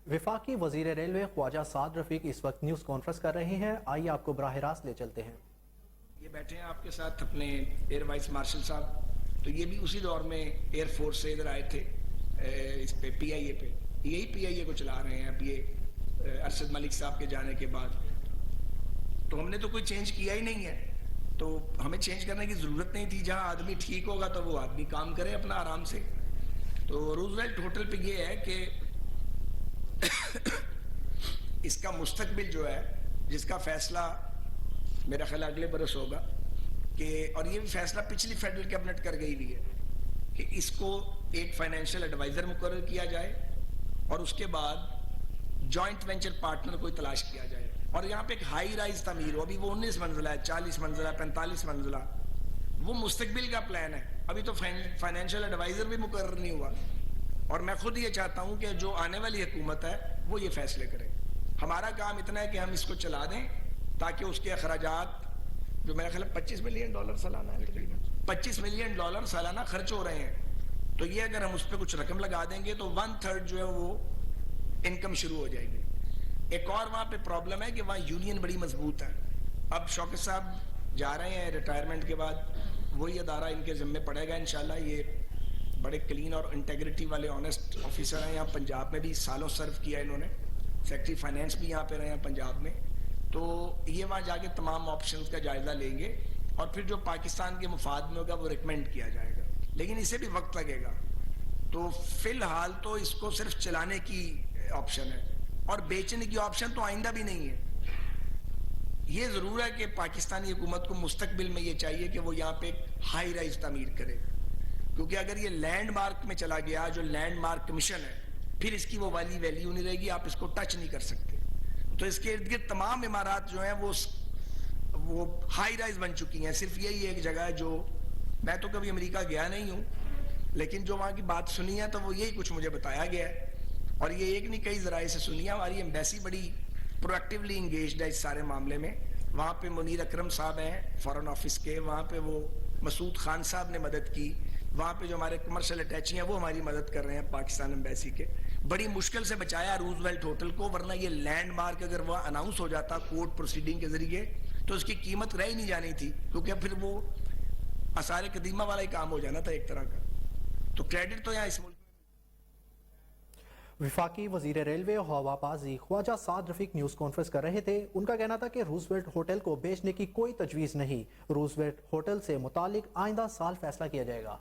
وفاقی وزیر ریلوے خواجہ سعد رفیق اس وقت نیوز کانفرنس کر رہے ہیں، آئیے آپ کو براہ راست لے چلتے ہیں۔ یہ بیٹھے ہیں آپ کے ساتھ اپنے ایئر وائس مارشل صاحب، تو یہ بھی اسی دور میں ایئر فورس سے ادھر آئے تھے اس پہ پی آئی اے پہ، یہی پی آئی اے کو چلا رہے ہیں اب یہ ارشد ملک صاحب کے جانے کے بعد۔ تو ہم نے تو کوئی چینج کیا ہی نہیں ہے، تو ہمیں چینج کرنے کی ضرورت نہیں تھی۔ جہاں آدمی ٹھیک ہوگا تو وہ آدمی کام کرے اپنا آرام سے۔ تو روزویلٹ ہوٹل پہ یہ ہے کہ اس کا مستقبل جو ہے، جس کا فیصلہ میرا خیال اگلے برس ہوگا، کہ اور یہ بھی فیصلہ پچھلی فیڈرل کیبنٹ کر گئی بھی ہے کہ اس کو ایک فائنینشیل ایڈوائزر مقرر کیا جائے اور اس کے بعد جوائنٹ وینچر پارٹنر کوئی تلاش کیا جائے۔ اور یہاں پہ ایک ہائی رائز تعمیر ہو، ابھی وہ 19 منزلہ ہے، 40 منزلہ، 45 منزلہ، وہ مستقبل کا پلان ہے۔ ابھی تو فائنینشیل ایڈوائزر بھی مقرر نہیں ہوا، اور میں خود یہ چاہتا ہوں کہ جو آنے والی حکومت ہے وہ یہ فیصلے کرے۔ ہمارا کام اتنا ہے کہ ہم اس کو چلا دیں تاکہ اس کے اخراجات جو میرا خیال ہے $25 ملین سالانہ ہے، تقریباً $25 ملین سالانہ خرچ ہو رہے ہیں، تو یہ اگر ہم اس پہ کچھ رقم لگا دیں گے تو 1/3 جو ہے وہ انکم شروع ہو جائے گی۔ ایک اور وہاں پہ پرابلم ہے کہ وہاں یونین بڑی مضبوط ہے۔ اب شوکت صاحب جا رہے ہیں ریٹائرمنٹ کے بعد، وہی ادارہ ان کے ذمے پڑے گا انشاءاللہ۔ یہ بڑے کلین اور انٹیگریٹی والے آنیسٹ آفیسر ہیں، یہاں پنجاب میں بھی سالوں سرو کیا انہوں نے، سیکٹری فائنینس بھی یہاں پہ رہے ہیں پنجاب میں۔ تو یہ وہاں جا کے تمام آپشنز کا جائزہ لیں گے اور پھر جو پاکستان کے مفاد میں ہوگا وہ ریکمینڈ کیا جائے گا، لیکن اسے بھی وقت لگے گا۔ تو فی الحال تو اس کو صرف چلانے کی آپشن ہے، اور بیچنے کی آپشن تو آئندہ بھی نہیں ہے۔ یہ ضرور ہے کہ پاکستانی حکومت کو مستقبل میں یہ چاہیے کہ وہ یہاں پہ ایک ہائی رائز تعمیر کرے، کیونکہ اگر یہ لینڈ مارک میں چلا گیا، جو لینڈ مارک کمیشن ہے، پھر اس کی وہ والی ویلیو نہیں رہے گی، آپ اس کو ٹچ نہیں کر سکتے۔ تو اس کے ارد گرد تمام عمارات جو ہیں وہ ہائی رائز بن چکی ہیں۔ صرف یہی ایک جگہ ہے جو میں تو کبھی امریکہ گیا نہیں ہوں، لیکن جو وہاں کی بات سنی ہے تو وہ یہی کچھ مجھے بتایا گیا ہے، اور یہ ایک نہیں کئی ذرائع سے سنی ہے۔ ہماری ایمبیسی بڑی پرو ایکٹیولی انگیجڈ ہے اس سارے معاملے میں۔ وہاں پہ منیر اکرم صاحب ہیں فارن آفس کے، وہاں پہ وہ مسعود خان صاحب نے مدد کی، وہاں پہ جو ہمارے کمرشل اٹیچی ہیں وہ ہماری مدد کر رہے ہیں پاکستان ایمبیسی کے۔ بڑی مشکل سے بچایا روزویلٹ ہوٹل کو، ورنہ یہ لینڈ مارک اگر وہ اناؤنس ہو جاتا کورٹ پروسیڈنگ کے ذریعے تو اس کی قیمت رہ ہی نہیں جانی تھی، کیونکہ پھر وہ آثار قدیمہ والا ہی کام ہو جانا تھا ایک طرح کا۔ تو کریڈٹ تو یہاں اس ملک وفاقی وزیر ریلوے ہوا بازی خواجہ سعد رفیق نیوز کانفرنس کر رہے تھے۔ ان کا کہنا تھا کہ روزویلٹ ہوٹل کو بیچنے کی کوئی تجویز نہیں، روزویلٹ ہوٹل سے متعلق آئندہ سال فیصلہ کیا جائے گا۔